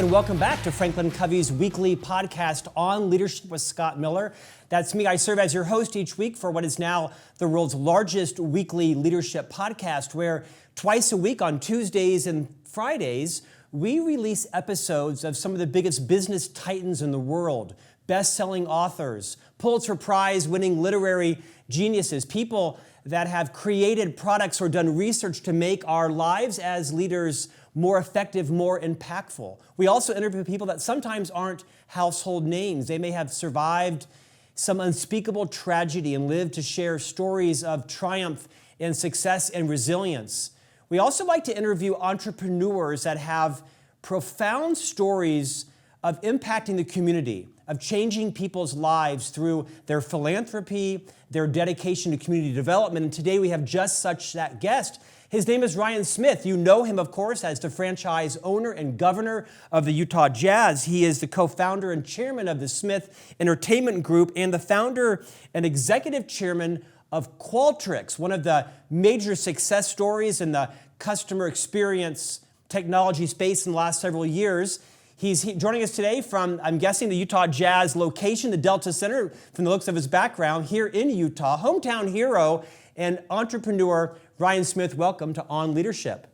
and welcome back to Franklin Covey's weekly podcast on leadership with Scott Miller. That's me. I serve as your host each week for what is now the world's largest weekly leadership podcast, where twice a week on Tuesdays and Fridays, we release episodes of some of the biggest business titans in the world, best-selling authors, Pulitzer Prize-winning literary geniuses, people that have created products or done research to make our lives as leaders more effective, more impactful. We also interview people that sometimes aren't household names. They may have survived some unspeakable tragedy and lived to share stories of triumph and success and resilience. We also like to interview entrepreneurs that have profound stories of impacting the community, of changing people's lives through their philanthropy, their dedication to community development. And today we have just such that guest. His name is Ryan Smith. You know him, of course, as the franchise owner and governor of the Utah Jazz. He is the co-founder and chairman of the Smith Entertainment Group and the founder and executive chairman of Qualtrics, one of the major success stories in the customer experience technology space in the last several years. He's joining us today from, I'm guessing, the Utah Jazz location, the Delta Center, from the looks of his background, here in Utah. Hometown hero and entrepreneur Ryan Smith, welcome to On Leadership.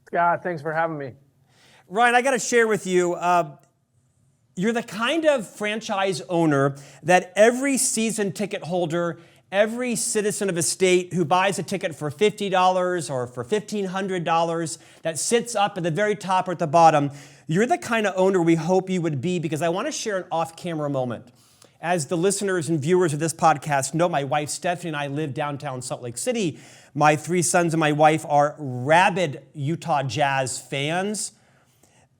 Scott, thanks for having me. Ryan, I got to share with you, you're the kind of franchise owner that every season ticket holder, every citizen of a state who buys a ticket for $50 or for $1,500 that sits up at the very top or at the bottom, you're the kind of owner we hope you would be, because I want to share an off-camera moment. As the listeners and viewers of this podcast know, my wife Stephanie and I live downtown Salt Lake City. My three sons and my wife are rabid Utah Jazz fans.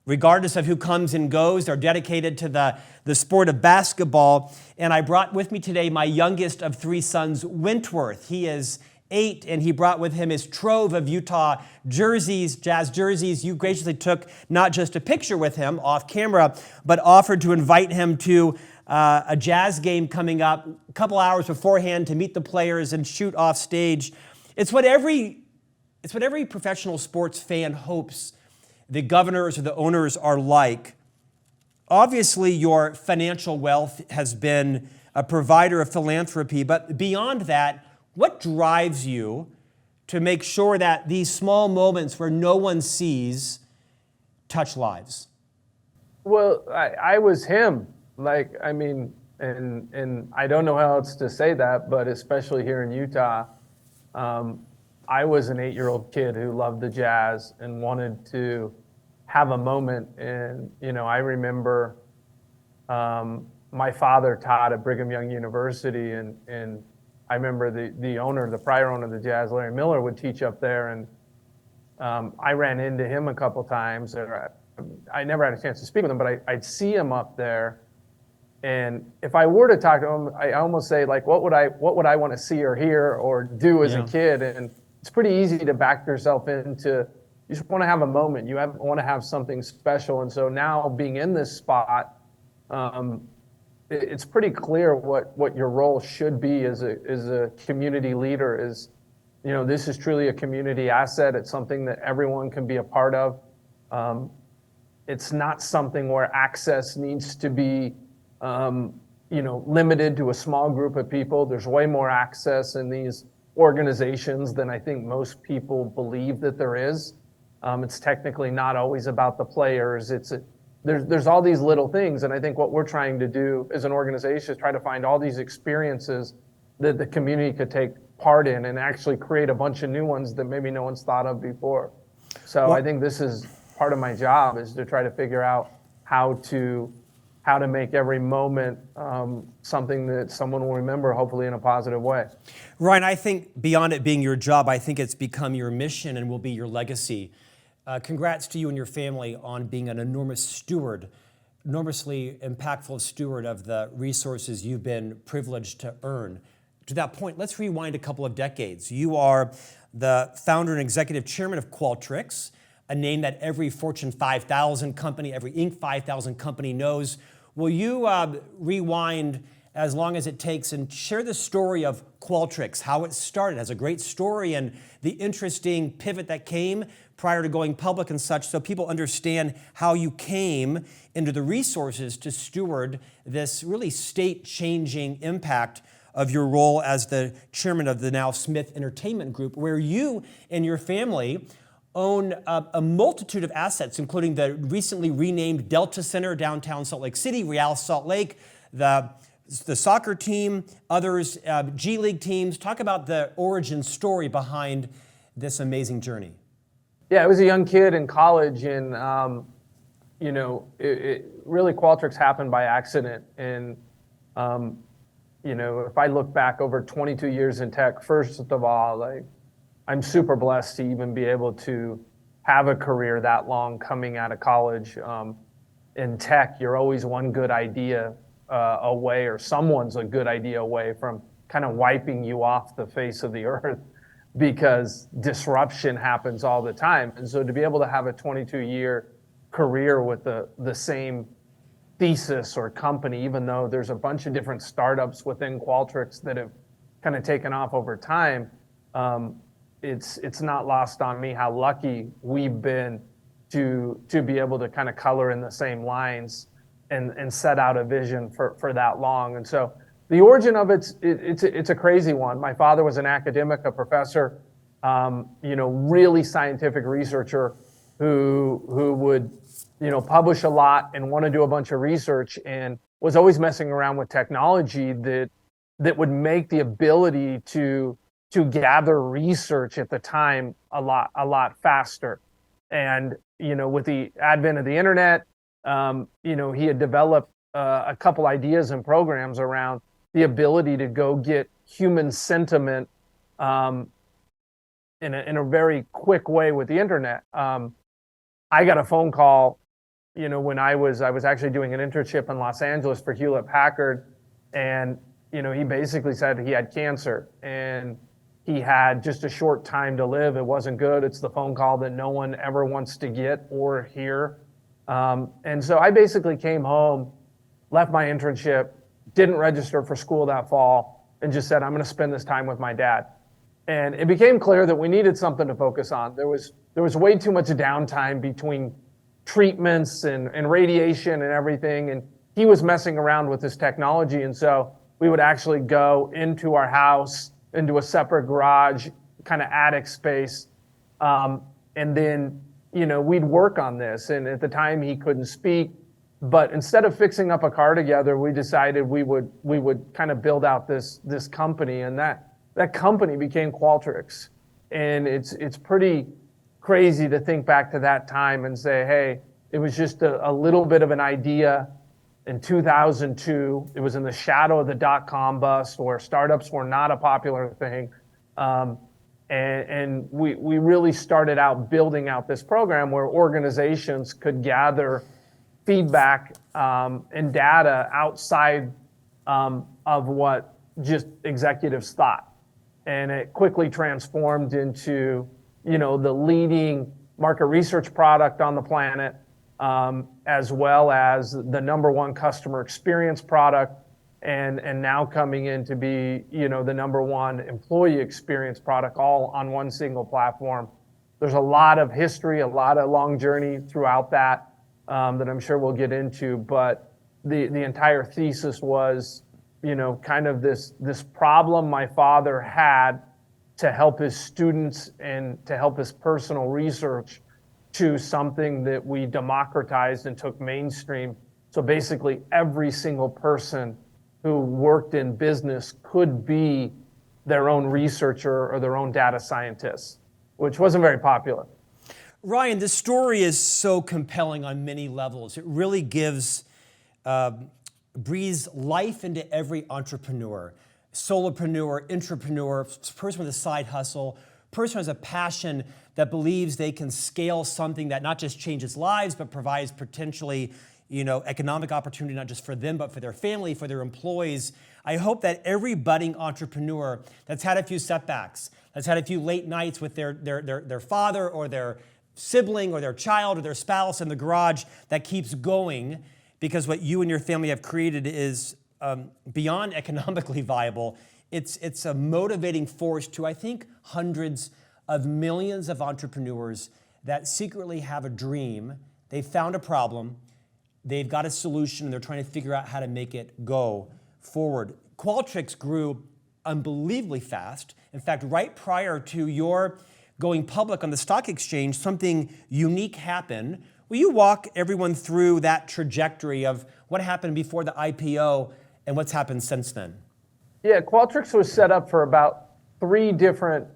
Regardless of who comes and goes, they're dedicated to the sport of basketball. And I brought with me today my youngest of three sons, Wentworth. He is 8, and he brought with him his trove of Utah jerseys, Jazz jerseys. You graciously took not just a picture with him off camera, but offered to invite him to a Jazz game coming up a couple hours beforehand to meet the players and shoot off stage. It's what every professional sports fan hopes the governors or the owners are like. Obviously, your financial wealth has been a provider of philanthropy, but beyond that, what drives you to make sure that these small moments where no one sees touch lives? Well, I was him. And I don't know how else to say that, but especially here in Utah, I was an 8-year-old kid who loved the Jazz and wanted to have a moment. And, I remember my father taught at Brigham Young University, and I remember the prior owner of the Jazz, Larry Miller, would teach up there, and I ran into him a couple times. I never had a chance to speak with him, but I'd see him up there. And if I were to talk to him, I almost say, like, what would I want to see or hear or do as a kid? And it's pretty easy to back yourself into, you just want to have a moment. You want to have something special. And so now being in this spot, it's pretty clear what your role should be as a community leader. This is truly a community asset. It's something that everyone can be a part of. It's not something where access needs to be limited to a small group of people. There's way more access in these organizations than I think most people believe that there is. It's technically not always about the players. There's all these little things, and I think what we're trying to do as an organization is try to find all these experiences that the community could take part in and actually create a bunch of new ones that maybe no one's thought of before. So I think this is part of my job, is to try to figure out how to make every moment something that someone will remember, hopefully in a positive way. Ryan, I think beyond it being your job, I think it's become your mission and will be your legacy. Congrats to you and your family on being an enormously impactful steward of the resources you've been privileged to earn. To that point, let's rewind a couple of decades. You are the founder and executive chairman of Qualtrics, a name that every Fortune 5000 company, every Inc. 5000 company knows. Will you rewind as long as it takes and share the story of Qualtrics, how it started? It has a great story and the interesting pivot that came prior to going public and such, so people understand how you came into the resources to steward this really state-changing impact of your role as the chairman of the now Smith Entertainment Group, where you and your family own a multitude of assets, including the recently renamed Delta Center downtown Salt Lake City, Real Salt Lake, the soccer team, others, G League teams. Talk about the origin story behind this amazing journey. Yeah, I was a young kid in college, and really Qualtrics happened by accident. And if I look back over 22 years in tech, first of all, I'm super blessed to even be able to have a career that long coming out of college. In tech, you're always one good idea away, or someone's a good idea away from kind of wiping you off the face of the earth, because disruption happens all the time. And so to be able to have a 22-year career with the same thesis or company, even though there's a bunch of different startups within Qualtrics that have kind of taken off over time, it's not lost on me how lucky we've been to be able to kind of color in the same lines and set out a vision for that long. And so the origin of it's a crazy one. My father was an academic, a professor, really scientific researcher who would, publish a lot and want to do a bunch of research, and was always messing around with technology that would make the ability to gather research at the time a lot faster. And, with the advent of the internet, he had developed a couple ideas and programs around the ability to go get human sentiment in a very quick way with the internet. I got a phone call, when I was actually doing an internship in Los Angeles for Hewlett Packard, and he basically said he had cancer and he had just a short time to live. It wasn't good. It's the phone call that no one ever wants to get or hear. And so I basically came home, left my internship, didn't register for school that fall, and just said, I'm going to spend this time with my dad. And it became clear that we needed something to focus on. There was way too much downtime between treatments and radiation and everything. And he was messing around with this technology. And so we would actually go into our house, into a separate garage, kind of attic space. And then, we'd work on this. And at the time he couldn't speak, but instead of fixing up a car together, we decided we would kind of build out this company, and that company became Qualtrics. And it's pretty crazy to think back to that time and say, hey, it was just a little bit of an idea in 2002. It was in the shadow of the dot-com bust, where startups were not a popular thing. And we really started out building out this program where organizations could gather feedback and data outside of what just executives thought. And it quickly transformed into, the leading market research product on the planet, as well as the #1 customer experience product, and now coming in to be, the #1 employee experience product, all on one single platform. There's a lot of history, a lot of long journey throughout that I'm sure we'll get into, but the entire thesis was, kind of this problem my father had to help his students and to help his personal research, to something that we democratized and took mainstream. So basically every single person who worked in business could be their own researcher or their own data scientist, which wasn't very popular. Ryan, this story is so compelling on many levels. It really breathes life into every entrepreneur, solopreneur, intrapreneur, person with a side hustle, person who has a passion that believes they can scale something that not just changes lives, but provides potentially, economic opportunity, not just for them, but for their family, for their employees. I hope that every budding entrepreneur that's had a few setbacks, that's had a few late nights with their father or their sibling or their child or their spouse in the garage, that keeps going, because what you and your family have created is beyond economically viable. It's a motivating force to, I think, hundreds of millions of entrepreneurs that secretly have a dream. They found a problem, they've got a solution, and they're trying to figure out how to make it go forward. Qualtrics grew unbelievably fast. In fact, right prior to your going public on the stock exchange, something unique happened. Will you walk everyone through that trajectory of what happened before the IPO and what's happened since then? Yeah, Qualtrics was set up for about three different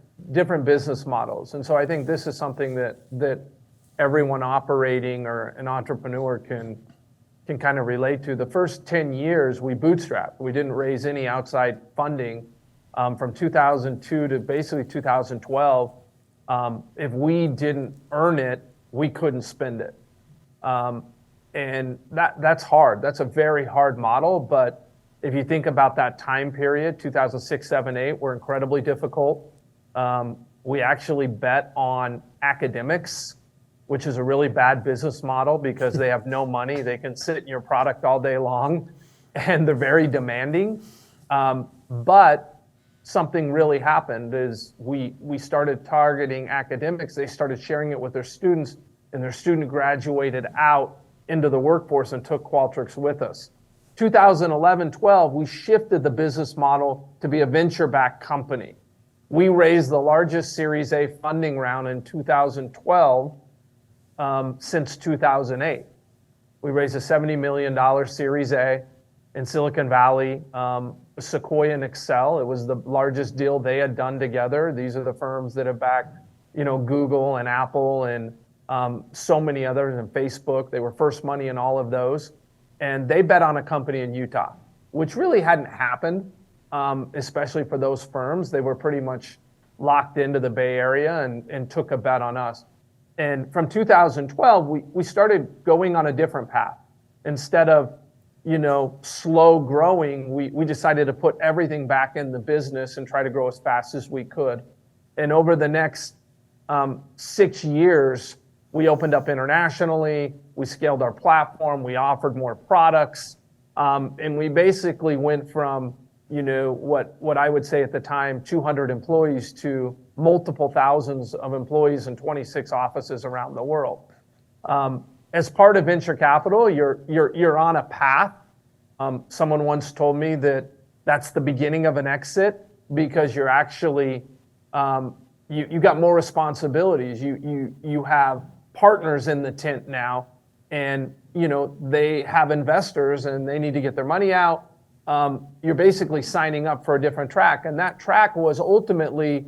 business models. And so I think this is something that everyone operating or an entrepreneur can kind of relate to. The first 10 years, we bootstrapped. We didn't raise any outside funding from 2002 to basically 2012. If we didn't earn it, we couldn't spend it. And that's hard. That's a very hard model. But if you think about that time period, 2006, 7, 8 were incredibly difficult. We actually bet on academics, which is a really bad business model because they have no money. They can sit in your product all day long, and they're very demanding. But something really happened is we started targeting academics. They started sharing it with their students, and their student graduated out into the workforce and took Qualtrics with us. 2011, 12, we shifted the business model to be a venture-backed company. We raised the largest Series A funding round in 2012 since 2008. We raised a $70 million Series A in Silicon Valley, Sequoia and Excel. It was the largest deal they had done together. These are the firms that have backed, Google and Apple and so many others, and Facebook. They were first money in all of those. And they bet on a company in Utah, which really hadn't happened, especially for those firms. They were pretty much locked into the Bay Area and took a bet on us. And from 2012, we started going on a different path. Instead of, slow growing, we decided to put everything back in the business and try to grow as fast as we could. And over the next 6 years, we opened up internationally, we scaled our platform, we offered more products, and we basically went from, what I would say at the time, 200 employees to multiple thousands of employees in 26 offices around the world. As part of venture capital, you're on a path. Someone once told me that that's the beginning of an exit because you're actually, you got more responsibilities. You have partners in the tent now, and they have investors and they need to get their money out. You're basically signing up for a different track, and that track was ultimately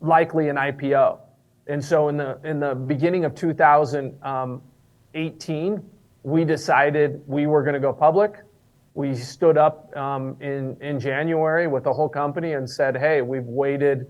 likely an IPO. And so in the beginning of 2018, we decided we were going to go public. We stood up in January with the whole company and said, "Hey, we've waited,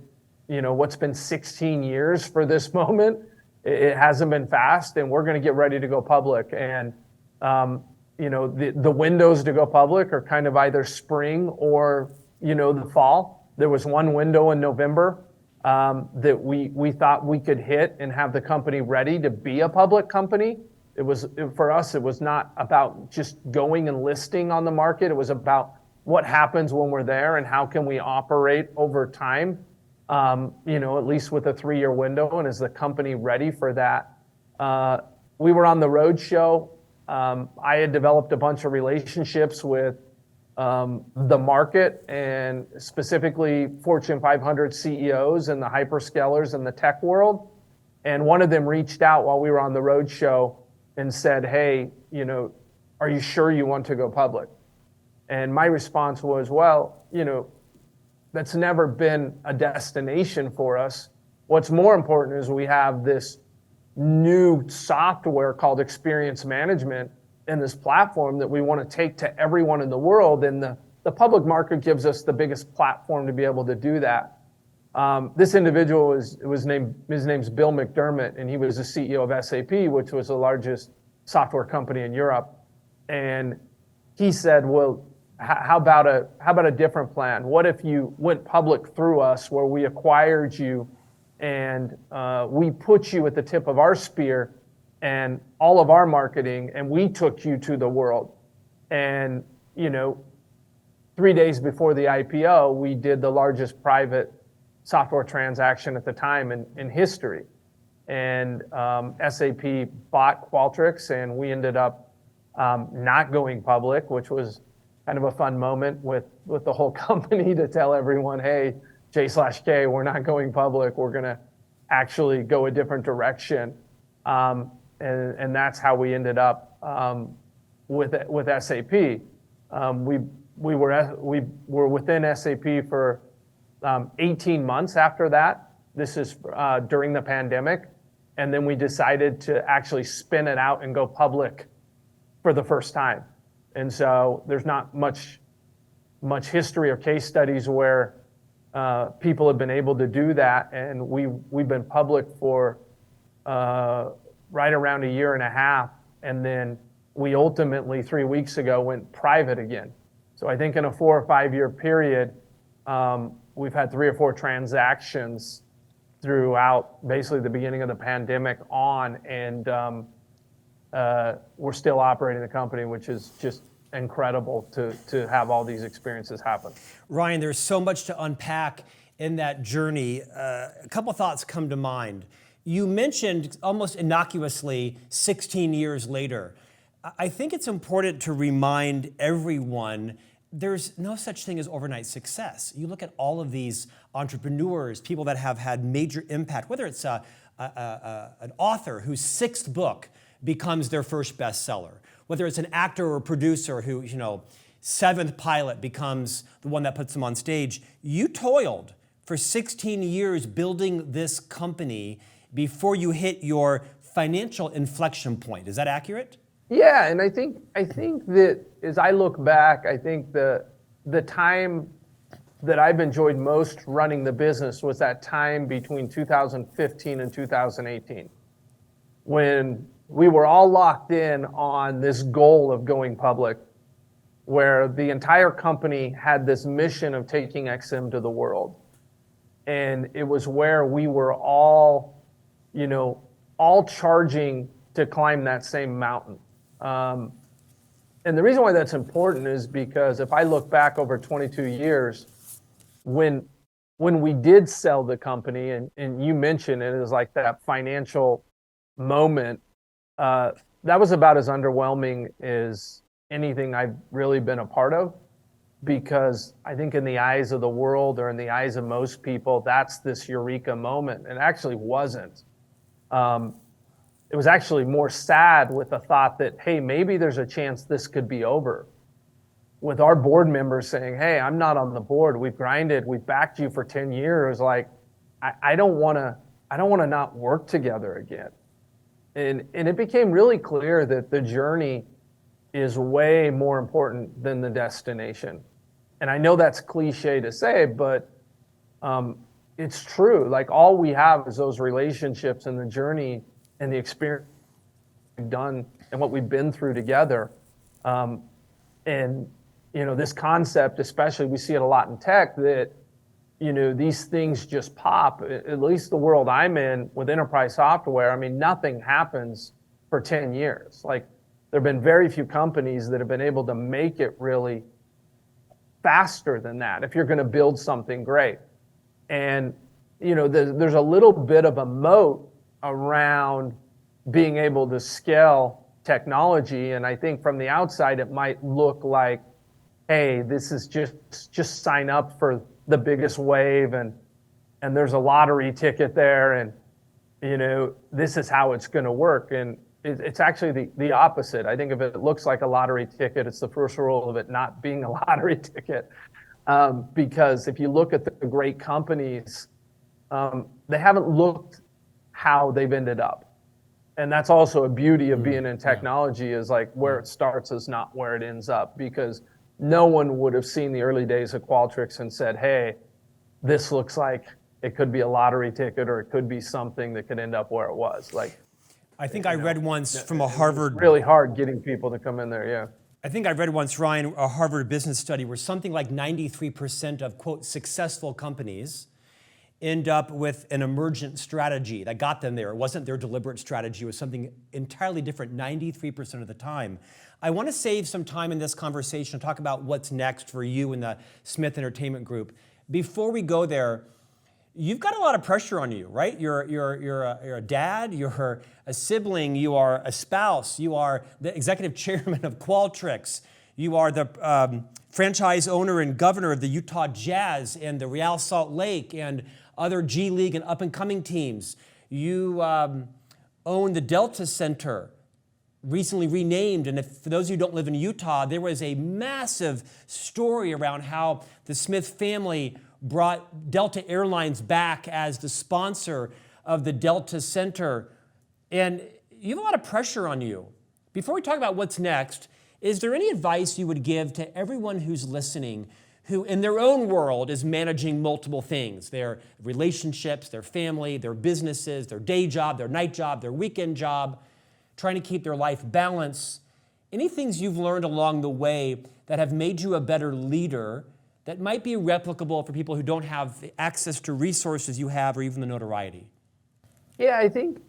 what's been 16 years for this moment. It hasn't been fast, and we're going to get ready to go public." And the windows to go public are kind of either spring or the fall. There was one window in November that we thought we could hit and have the company ready to be a public company. For us, it was not about just going and listing on the market. It was about what happens when we're there and how can we operate over time. At least with a 3-year window, and is the company ready for that? We were on the road show. I had developed a bunch of relationships with the market and specifically Fortune 500 CEOs and the hyperscalers in the tech world. And one of them reached out while we were on the road show and said, "Hey, are you sure you want to go public?" And my response was, "Well, that's never been a destination for us. What's more important is we have this new software called experience management and this platform that we want to take to everyone in the world. And the public market gives us the biggest platform to be able to do that." This individual his name's Bill McDermott, and he was the CEO of SAP, which was the largest software company in Europe. And he said, "Well, how about a different plan? What if you went public through us, where we acquired you and we put you at the tip of our spear and all of our marketing, and we took you to the world?" And 3 days before the IPO, we did the largest private software transaction at the time in history. and SAP bought Qualtrics, and we ended up not going public, which was kind of a fun moment with the whole company to tell everyone, hey, J/K, we're not going public. We're going to actually go a different direction. And that's how we ended up with SAP. We were within SAP for 18 months after that. This is during the pandemic. And then we decided to actually spin it out and go public for the first time. And so there's not much history or case studies where people have been able to do that. And we've been public for right around a year and a half. And then we ultimately 3 weeks ago went private again. So I think in a 4 or 5 year period, we've had 3 or 4 transactions throughout basically the beginning of the pandemic on, and we're still operating the company, which is just incredible to have all these experiences happen. Ryan, there's so much to unpack in that journey. A couple thoughts come to mind. You mentioned almost innocuously 16 years later. I think it's important to remind everyone there's no such thing as overnight success. You look at all of these entrepreneurs, people that have had major impact, whether it's an author whose 6th book becomes their first bestseller, whether it's an actor or producer who, 7th pilot becomes the one that puts them on stage. You toiled for 16 years building this company before you hit your financial inflection point. Is that accurate? Yeah, and I think that as I look back, I think the time that I've enjoyed most running the business was that time between 2015 and 2018, when we were all locked in on this goal of going public, where the entire company had this mission of taking XM to the world. And it was where we were all charging to climb that same mountain. And the reason why that's important is because if I look back over 22 years, when we did sell the company, and you mentioned it as like that financial moment, that was about as underwhelming as anything I've really been a part of, because I think in the eyes of the world, or in the eyes of most people, that's this eureka moment. And it actually wasn't. It was actually more sad with the thought that, hey, maybe there's a chance this could be over. With our board members saying, hey, I'm not on the board. We've grinded. We've backed you for 10 years. Like, I don't want to not work together again. And it became really clear that the journey is way more important than the destination. And I know that's cliche to say, but it's true. Like, all we have is those relationships and the journey and the experience we've done and what we've been through together. And, this concept, especially, we see it a lot in tech, that, these things just pop. At least the world I'm in with enterprise software, I mean, nothing happens for 10 years. Like, there have been very few companies that have been able to make it really faster than that if you're going to build something great. And, there's a little bit of a moat around being able to scale technology. And I think from the outside, it might look like, hey, this is just sign up for the biggest wave, and there's a lottery ticket there, and, this is how it's going to work. And it's actually the opposite. I think if it looks like a lottery ticket, it's the first rule of it not being a lottery ticket. Because if you look at the great companies, they haven't looked how they've ended up. And that's also a beauty of being in technology, is like where it starts is not where it ends up, because no one would have seen the early days of Qualtrics and said, hey, this looks like it could be a lottery ticket, or it could be something that could end up where it was. Like, I think I read once from a Harvard. It's really hard getting people to come in there, yeah. I think I read once, Ryan, a Harvard business study where something like 93% of, quote, successful companies end up with an emergent strategy that got them there. It wasn't their deliberate strategy. It was something entirely different 93% of the time. I want to save some time in this conversation to talk about what's next for you in the Smith Entertainment Group. Before we go there, you've got a lot of pressure on you, right? You're a dad, you're a sibling, you are a spouse, you are the executive chairman of Qualtrics, you are the franchise owner and governor of the Utah Jazz and the Real Salt Lake and other G League and up-and-coming teams. You own the Delta Center, recently renamed, and for those who don't live in Utah, there was a massive story around how the Smith family brought Delta Airlines back as the sponsor of the Delta Center. And you have a lot of pressure on you. Before we talk about what's next, is there any advice you would give to everyone who's listening who in their own world is managing multiple things, their relationships, their family, their businesses, their day job, their night job, their weekend job, trying to keep their life balanced? Any things you've learned along the way that have made you a better leader that might be replicable for people who don't have the access to resources you have or even the notoriety? Yeah, I think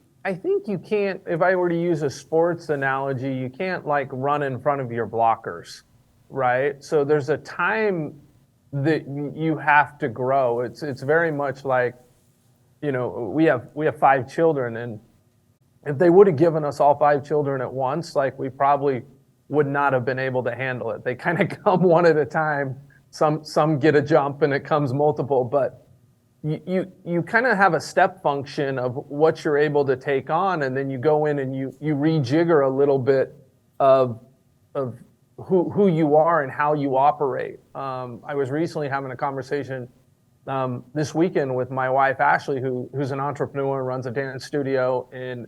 you can't, if I were to use a sports analogy, you can't like run in front of your blockers, right? So there's a time that you have to grow. It's very much like, you know, we have 5 children, and if they would have given us all 5 children at once, like we probably would not have been able to handle it. They kind of come one at a time. Some get a jump and it comes multiple, but you kind of have a step function of what you're able to take on, and then you go in and you rejigger a little bit of who you are and how you operate. I was recently having a conversation this weekend with my wife, Ashley, who's an entrepreneur and runs a dance studio, and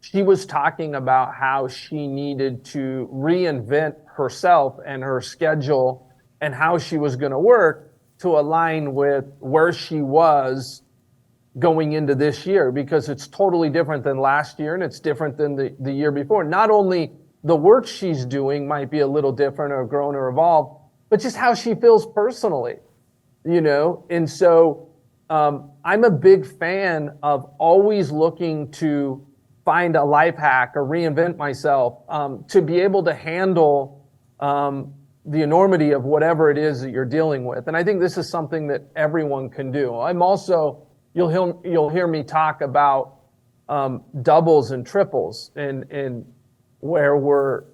she was talking about how she needed to reinvent herself and her schedule and how she was going to work to align with where she was going into this year, because it's totally different than last year and it's different than the year before. Not only the work she's doing might be a little different or grown or evolved, but just how she feels personally, you know? And so I'm a big fan of always looking to find a life hack or reinvent myself to be able to handle the enormity of whatever it is that you're dealing with. And I think this is something that everyone can do. I'm also, you'll hear me talk about doubles and triples, and where we're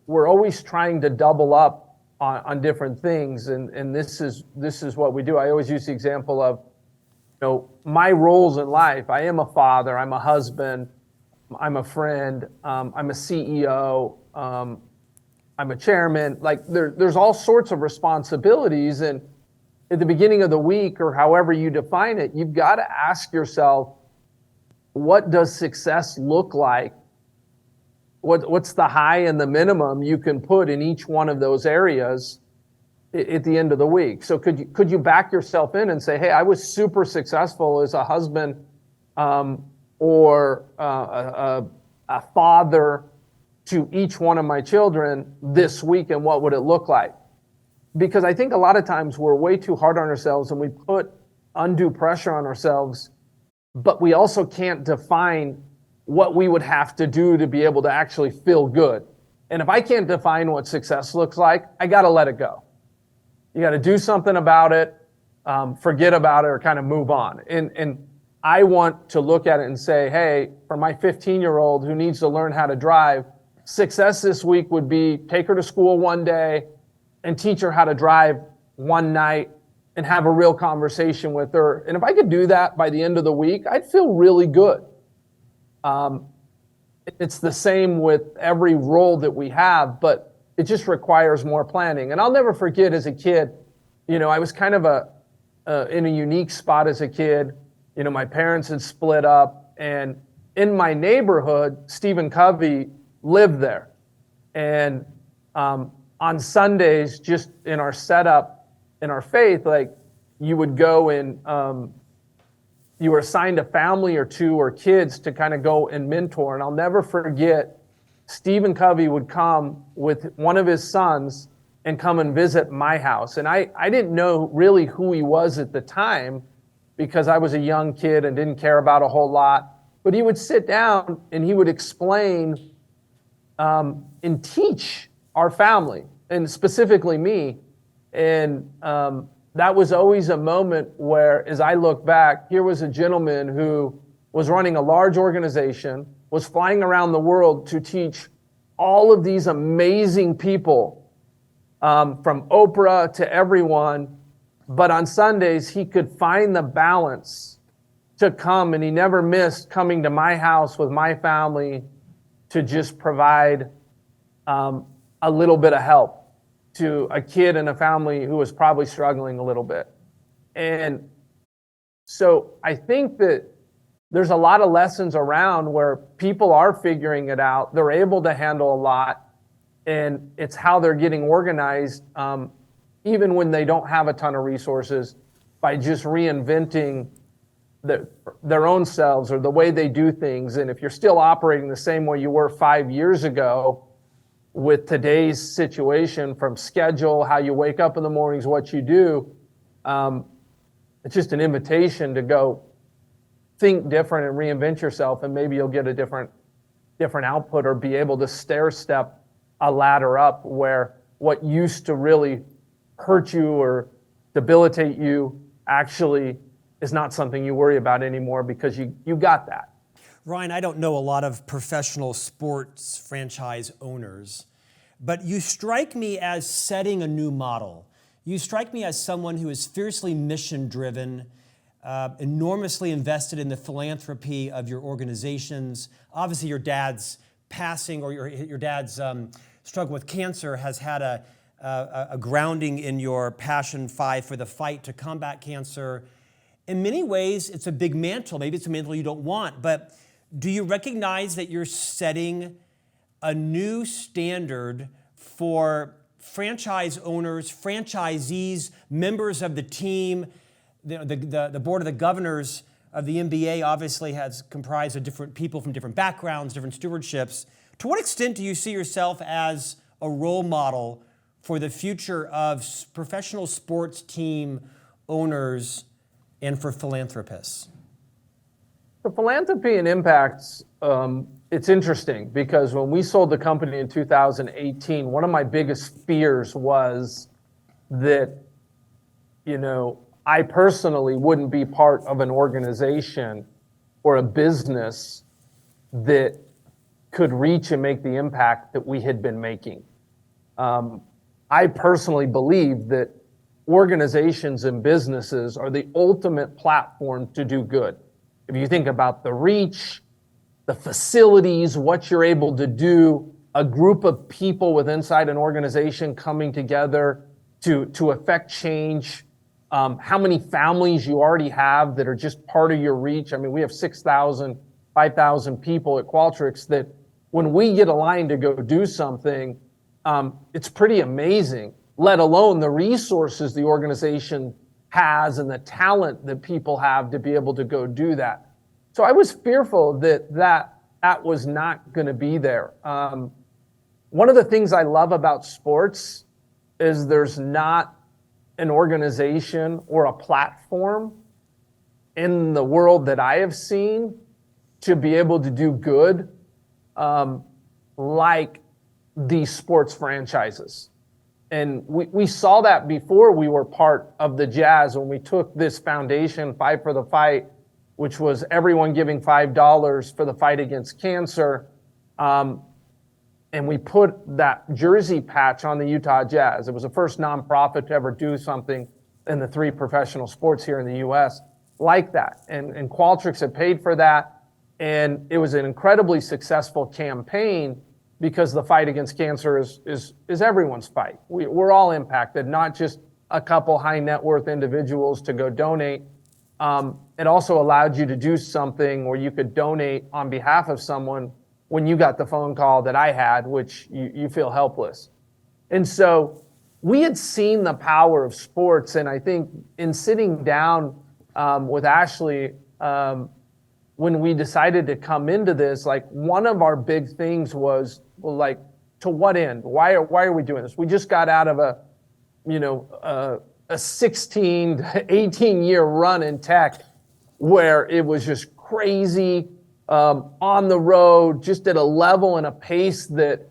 always trying to double up on different things. And this is what we do. I always use the example of, you know, my roles in life. I am a father, I'm a husband, I'm a friend, I'm a CEO, I'm a chairman. Like there's all sorts of responsibilities, and at the beginning of the week, or however you define it, you've got to ask yourself, what does success look like? What's the high and the minimum you can put in each one of those areas at the end of the week? So could you back yourself in and say, hey, I was super successful as a husband or a father to each one of my children this week, and what would it look like? Because I think a lot of times we're way too hard on ourselves and we put undue pressure on ourselves, but we also can't define what we would have to do to be able to actually feel good. And if I can't define what success looks like, I got to let it go. You got to do something about it, forget about it, or kind of move on. And I want to look at it and say, hey, for my 15-year-old who needs to learn how to drive, success this week would be take her to school one day and teach her how to drive one night and have a real conversation with her. And if I could do that by the end of the week, I'd feel really good. It's the same with every role that we have, but it just requires more planning. And I'll never forget as a kid, you know, I was kind of in a unique spot as a kid. You know, my parents had split up, and in my neighborhood, Stephen Covey lived there. And on Sundays, just in our setup, in our faith, like you would go and you were assigned a family or two or kids to kind of go and mentor. And I'll never forget, Stephen Covey would come with one of his sons and come and visit my house. And I didn't know really who he was at the time because I was a young kid and didn't care about a whole lot. But he would sit down and he would explain and teach our family, and specifically me. And that was always a moment where, as I look back, here was a gentleman who was running a large organization, was flying around the world to teach all of these amazing people, from Oprah to everyone. But on Sundays, he could find the balance to come, and he never missed coming to my house with my family to just provide a little bit of help to a kid and a family who was probably struggling a little bit. And so I think that there's a lot of lessons around where people are figuring it out. They're able to handle a lot, and it's how they're getting organized, even when they don't have a ton of resources, by just reinventing their own selves or the way they do things. And if you're still operating the same way you were 5 years ago, with today's situation, from schedule, how you wake up in the mornings, what you do, it's just an invitation to go think different and reinvent yourself, and maybe you'll get a different output, or be able to stair step a ladder up where what used to really hurt you or debilitate you actually is not something you worry about anymore, because you got that. Ryan, I don't know a lot of professional sports franchise owners, but you strike me as setting a new model. You strike me as someone who is fiercely mission-driven, enormously invested in the philanthropy of your organizations. Obviously, your dad's passing, or your dad's struggle with cancer, has had a grounding in your passion for the fight to combat cancer. In many ways, it's a big mantle. Maybe it's a mantle you don't want, but do you recognize that you're setting a new standard for franchise owners, franchisees, members of the team? The board of the governors of the NBA obviously has comprised of different people from different backgrounds, different stewardships. To what extent do you see yourself as a role model for the future of professional sports team owners and for philanthropists? The philanthropy and impacts, it's interesting, because when we sold the company in 2018, one of my biggest fears was that, I personally wouldn't be part of an organization or a business that could reach and make the impact that we had been making. I personally believe that organizations and businesses are the ultimate platform to do good. If you think about the reach, the facilities, what you're able to do, a group of people within inside an organization coming together to affect change, how many families you already have that are just part of your reach. I mean, we have 6,000, 5,000 people at Qualtrics that when we get aligned to go do something, it's pretty amazing, let alone the resources the organization has and the talent that people have to be able to go do that. So I was fearful that was not going to be there. One of the things I love about sports is there's not an organization or a platform in the world that I have seen to be able to do good like these sports franchises. And we saw that before we were part of the Jazz, when we took this foundation, Fight for the Fight, which was everyone giving $5 for the fight against cancer. And we put that jersey patch on the Utah Jazz. It was the first nonprofit to ever do something in the 3 professional sports here in the US like that. And Qualtrics had paid for that. And it was an incredibly successful campaign, because the fight against cancer is everyone's fight. We're all impacted, not just a couple high net worth individuals to go donate. It also allowed you to do something where you could donate on behalf of someone when you got the phone call that I had, which you feel helpless. And so we had seen the power of sports. And I think in sitting down with Ashley, when we decided to come into this, like, one of our big things was, well, like, to what end? Why are we doing this? We just got out of a 16 to 18 year run in tech where it was just crazy, on the road, just at a level and a pace that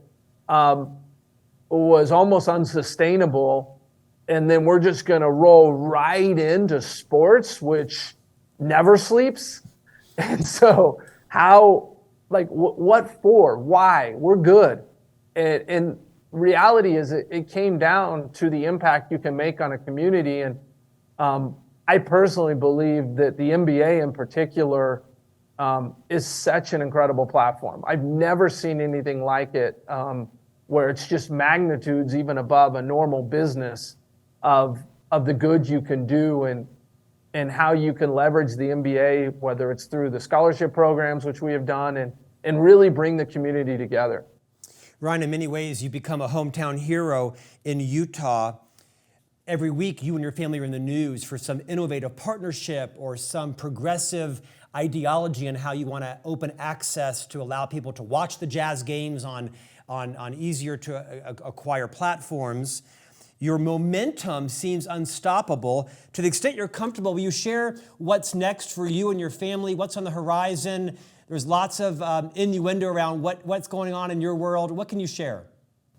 was almost unsustainable. and then we're just going to roll right into sports, which never sleeps. And so how, like, what for? Why? We're good. And reality is it came down to the impact you can make on a community. And I personally believe that the NBA in particular is such an incredible platform. I've never seen anything like it, where it's just magnitudes even above a normal business of the good you can do, and how you can leverage the NBA, whether it's through the scholarship programs, which we have done, and really bring the community together. Ryan, in many ways, you become a hometown hero in Utah. Every week, you and your family are in the news for some innovative partnership or some progressive ideology on how you want to open access to allow people to watch the Jazz games on easier to acquire platforms. Your momentum seems unstoppable. To the extent you're comfortable, will you share what's next for you and your family? What's on the horizon? There's lots of innuendo around what's going on in your world. What can you share?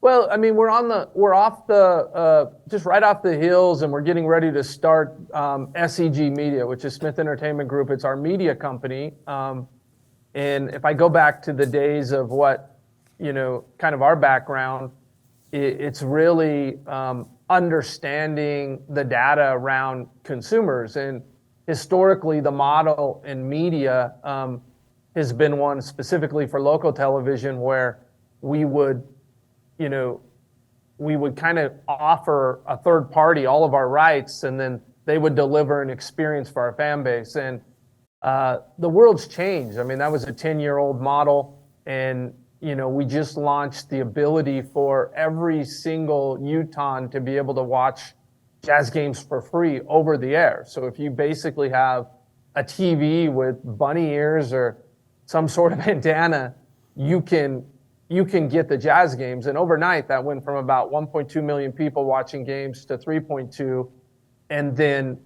Well, I mean, we're off the just right off the hills, and we're getting ready to start SEG Media, which is Smith Entertainment Group. It's our media company. And if I go back to the days of what, kind of our background, it's really understanding the data around consumers. And historically, the model in media has been one specifically for local television where we would kind of offer a third party all of our rights, and then they would deliver an experience for our fan base. And the world's changed. I mean, that was a 10-year-old model, and we just launched the ability for every single Utahn to be able to watch Jazz games for free over the air. So if you basically have a TV with bunny ears or some sort of antenna, you can get the Jazz games. And overnight, that went from about 1.2 million people watching games to 3.2. And then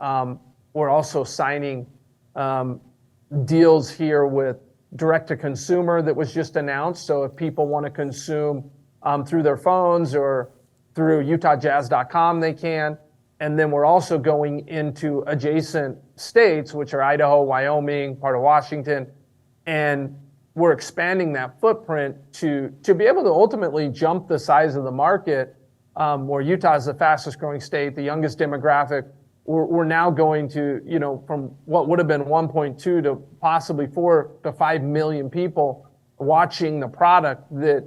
we're also signing deals here with direct-to-consumer that was just announced. So if people want to consume through their phones or through utahjazz.com, they can. And then we're also going into adjacent states, which are Idaho, Wyoming, part of Washington. And we're expanding that footprint to be able to ultimately jump the size of the market, where Utah is the fastest growing state, the youngest demographic. We're now going to, from what would have been 1.2 to possibly 4 to 5 million people watching the product that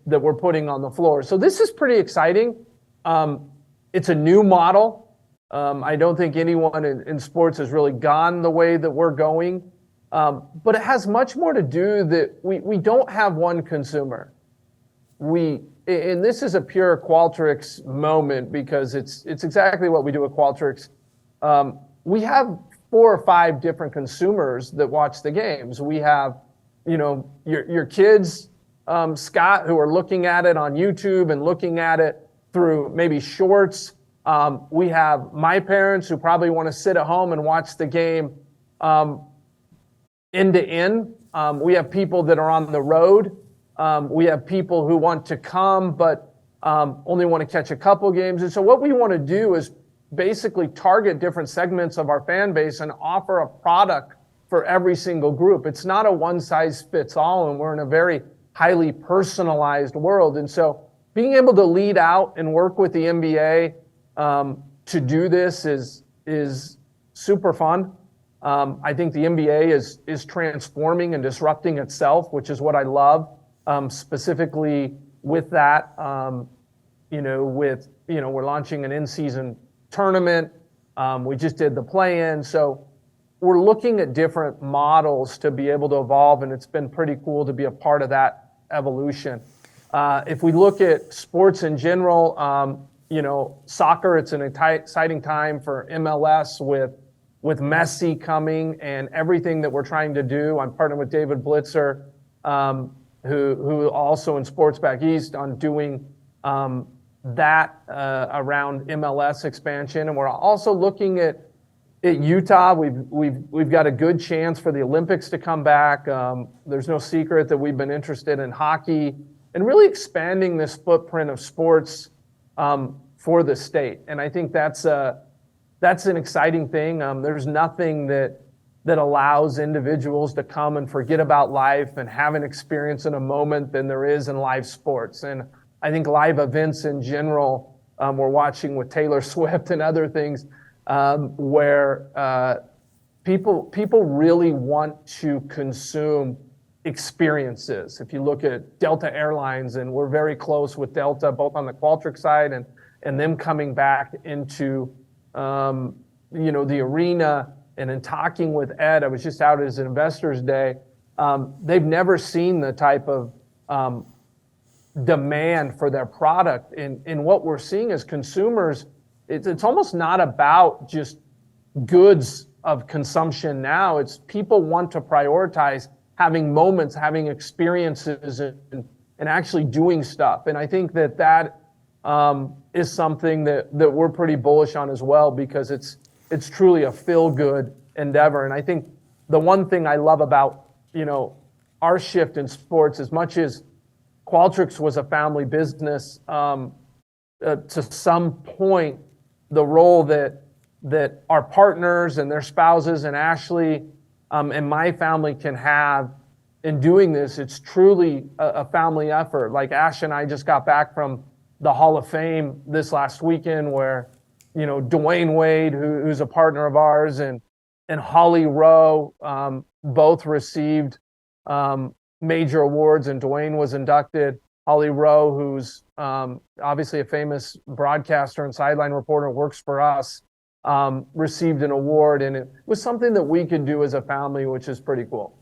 we're putting on the floor. So this is pretty exciting. It's a new model. I don't think anyone in sports has really gone the way that we're going. But it has much more to do that we don't have one consumer. And this is a pure Qualtrics moment because it's exactly what we do at Qualtrics. We have 4 or 5 different consumers that watch the games. We have, your kids, Scott, who are looking at it on YouTube and looking at it through maybe shorts. We have my parents who probably want to sit at home and watch the game end to end. We have people that are on the road. We have people who want to come but only want to catch a couple games. And so what we want to do is basically target different segments of our fan base and offer a product for every single group. It's not a one size fits all, and we're in a very highly personalized world. And so being able to lead out and work with the NBA to do this is super fun. I think the NBA is transforming and disrupting itself, which is what I love. Specifically with that, we're launching an in-season tournament. We just did the play-in. So we're looking at different models to be able to evolve, and it's been pretty cool to be a part of that evolution. If we look at sports in general, soccer, it's an exciting time for MLS with Messi coming and everything that we're trying to do. I'm partnering with David Blitzer, who also in Sports Back East on doing that around MLS expansion. And we're also looking at Utah. We've got a good chance for the Olympics to come back. There's no secret that we've been interested in hockey and really expanding this footprint of sports for the state. And I think that's an exciting thing. There's nothing that allows individuals to come and forget about life and have an experience in a moment than there is in live sports. And I think live events in general, we're watching with Taylor Swift and other things, where people really want to consume experiences. If you look at Delta Airlines, and we're very close with Delta, both on the Qualtrics side and them coming back into the arena. And in talking with Ed, I was just out at his Investors Day. They've never seen the type of demand for their product. And what we're seeing as consumers, it's almost not about just goods of consumption now. It's people want to prioritize having moments, having experiences, and actually doing stuff. And I think that is something that we're pretty bullish on as well, because it's truly a feel-good endeavor. And I think the one thing I love about, our shift in sports, as much as Qualtrics was a family business, to some point, the role that our partners and their spouses and Ashley and my family can have in doing this, it's truly a family effort. Like Ash and I just got back from the Hall of Fame this last weekend, where Dwayne Wade, who's a partner of ours, and Holly Rowe both received major awards, and Dwayne was inducted. Holly Rowe, who's obviously a famous broadcaster and sideline reporter, works for us, received an award, and it was something that we could do as a family, which is pretty cool.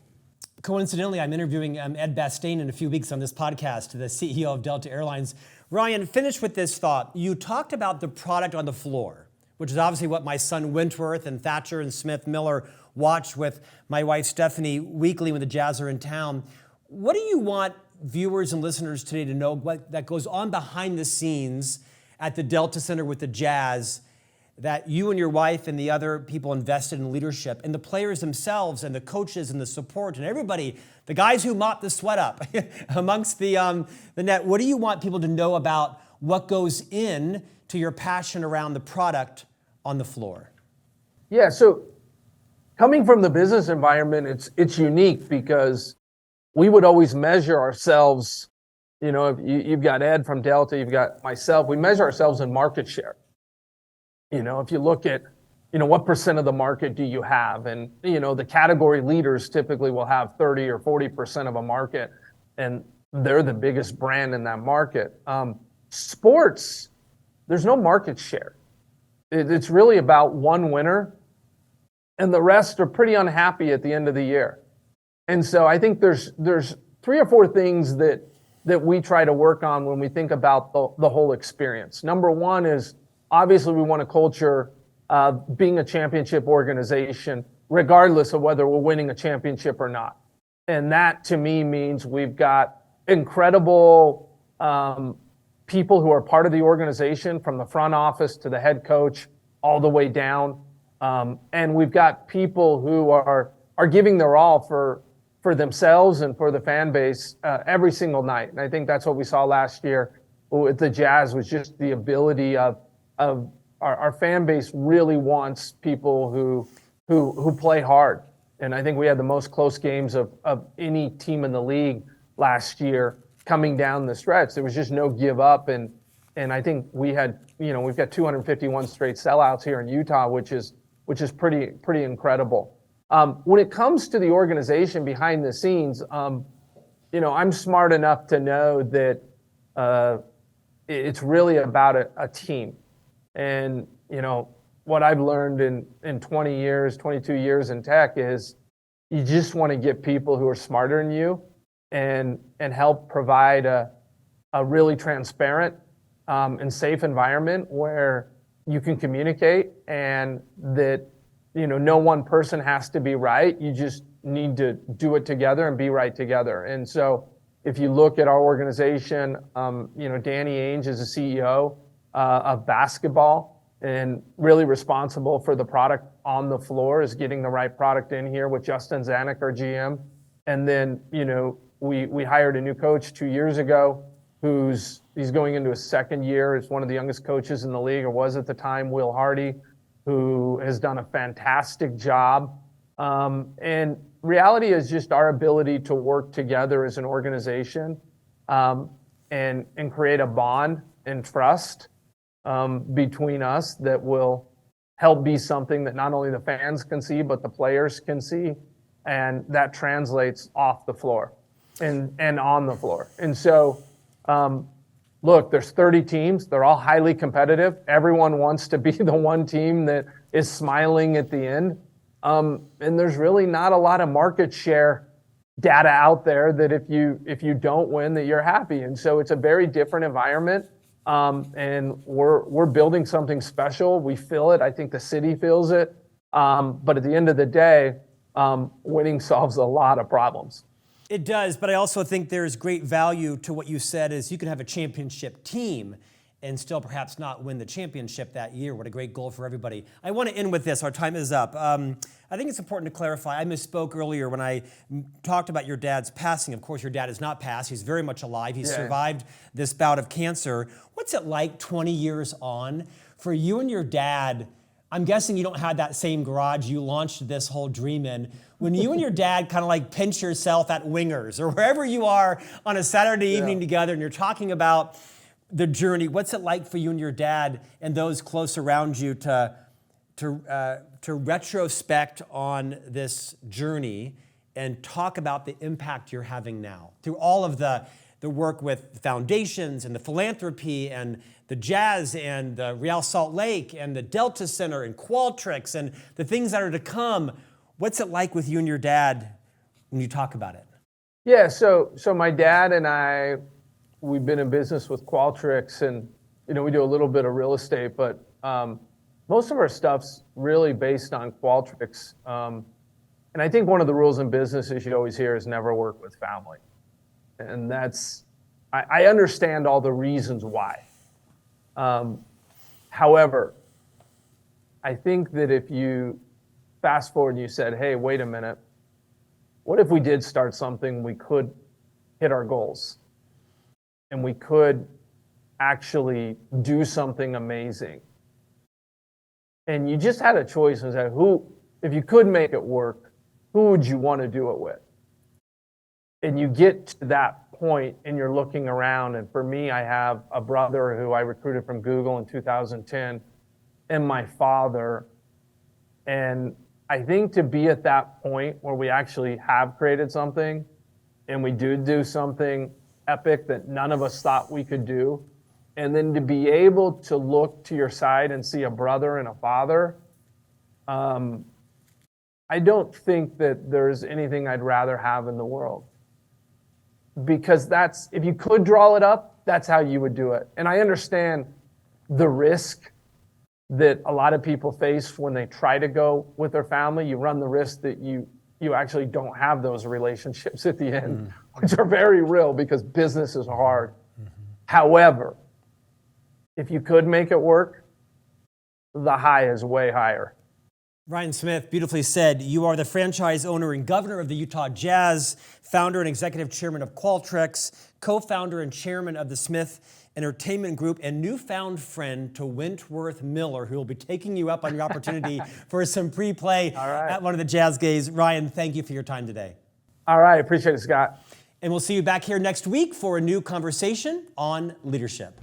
Coincidentally, I'm interviewing Ed Bastain in a few weeks on this podcast, the CEO of Delta Airlines. Ryan, finish with this thought. You talked about the product on the floor, which is obviously what my son Wentworth and Thatcher and Smith Miller watch with my wife Stephanie weekly when the Jazz are in town. What do you want viewers and listeners today to know what that goes on behind the scenes at the Delta Center with the Jazz, that you and your wife and the other people invested in leadership, and the players themselves and the coaches and the support and everybody, the guys who mop the sweat up amongst the net? What do you want people to know about what goes in to your passion around the product on the floor? Yeah, so coming from the business environment, it's unique, because we would always measure ourselves. If you've got Ed from Delta, you've got myself, we measure ourselves in market share. If you look at, what percent of the market do you have? And, the category leaders typically will have 30 or 40% of a market, and they're the biggest brand in that market. Sports, there's no market share. It's really about one winner, and the rest are pretty unhappy at the end of the year. And so I think there's 3 or 4 things that we try to work on when we think about the whole experience. Number one is, obviously, we want a culture being a championship organization, regardless of whether we're winning a championship or not. And that, to me, means we've got incredible people who are part of the organization, from the front office to the head coach, all the way down. And we've got people who are giving their all for themselves and for the fan base every single night. And I think that's what we saw last year with the Jazz, was just the ability of our fan base really wants people who play hard. And I think we had the most close games of any team in the league last year coming down the stretch. There was just no give up. And I think we've got 251 straight sellouts here in Utah, which is pretty incredible. When it comes to the organization behind the scenes, I'm smart enough to know that it's really about a team. And, what I've learned in 22 years in tech is you just want to get people who are smarter than you and help provide a really transparent and safe environment where you can communicate, and that, no one person has to be right. You just need to do it together and be right together. And so if you look at our organization, Danny Ainge is the CEO of basketball, and really responsible for the product on the floor, is getting the right product in here with Justin Zanuck, our GM. And then, we hired a new coach 2 years ago, he's going into his second year. He's one of the youngest coaches in the league, or was at the time, Will Hardy, who has done a fantastic job. And reality is just our ability to work together as an organization, and create a bond and trust between us that will help be something that not only the fans can see, but the players can see. And that translates off the floor and on the floor. And so, look, there's 30 teams. They're all highly competitive. Everyone wants to be the one team that is smiling at the end. And there's really not a lot of market share data out there that if you don't win, that you're happy. And so it's a very different environment. And we're building something special. We feel it. I think the city feels it. But at the end of the day, winning solves a lot of problems. It does, but I also think there's great value to what you said is you can have a championship team and still perhaps not win the championship that year. What a great goal for everybody. I want to end with this. Our time is up. I think it's important to clarify. I misspoke earlier when I talked about your dad's passing. Of course, your dad has not passed. He's very much alive. He's survived this bout of cancer. What's it like 20 years on for you and your dad? I'm guessing you don't have that same garage you launched this whole dream in. When you and your dad kind of like pinch yourself at Wingers or wherever you are on a Saturday evening together and you're talking about the journey, what's it like for you and your dad and those close around you to retrospect on this journey and talk about the impact you're having now through all of the work with foundations and the philanthropy and the Jazz and the Real Salt Lake and the Delta Center and Qualtrics and the things that are to come? What's it like with you and your dad when you talk about it? Yeah, so my dad and I, we've been in business with Qualtrics, and we do a little bit of real estate, but most of our stuff's really based on Qualtrics. And I think one of the rules in business is you always hear is never work with family. And I understand all the reasons why. However, I think that if you fast forward and you said, hey, wait a minute, what if we did start something we could hit our goals and we could actually do something amazing? And you just had a choice and said, if you could make it work, who would you want to do it with? And you get to that point and you're looking around. And for me, I have a brother who I recruited from Google in 2010 and my father. And I think to be at that point where we actually have created something and we do something epic that none of us thought we could do, and then to be able to look to your side and see a brother and a father, I don't think that there's anything I'd rather have in the world. Because if you could draw it up, that's how you would do it. And I understand the risk that a lot of people face when they try to go with their family. You run the risk that you actually don't have those relationships at the end, which are very real because business is hard. However, if you could make it work, the high is way higher. Ryan Smith, beautifully said. You are the franchise owner and governor of the Utah Jazz, founder and executive chairman of Qualtrics, co-founder and chairman of the Smith Entertainment Group, and newfound friend to Wentworth Miller, who will be taking you up on your opportunity for some pre-play at one of the Jazz games. Ryan, thank you for your time today. All right, appreciate it, Scott. And we'll see you back here next week for a new conversation on leadership.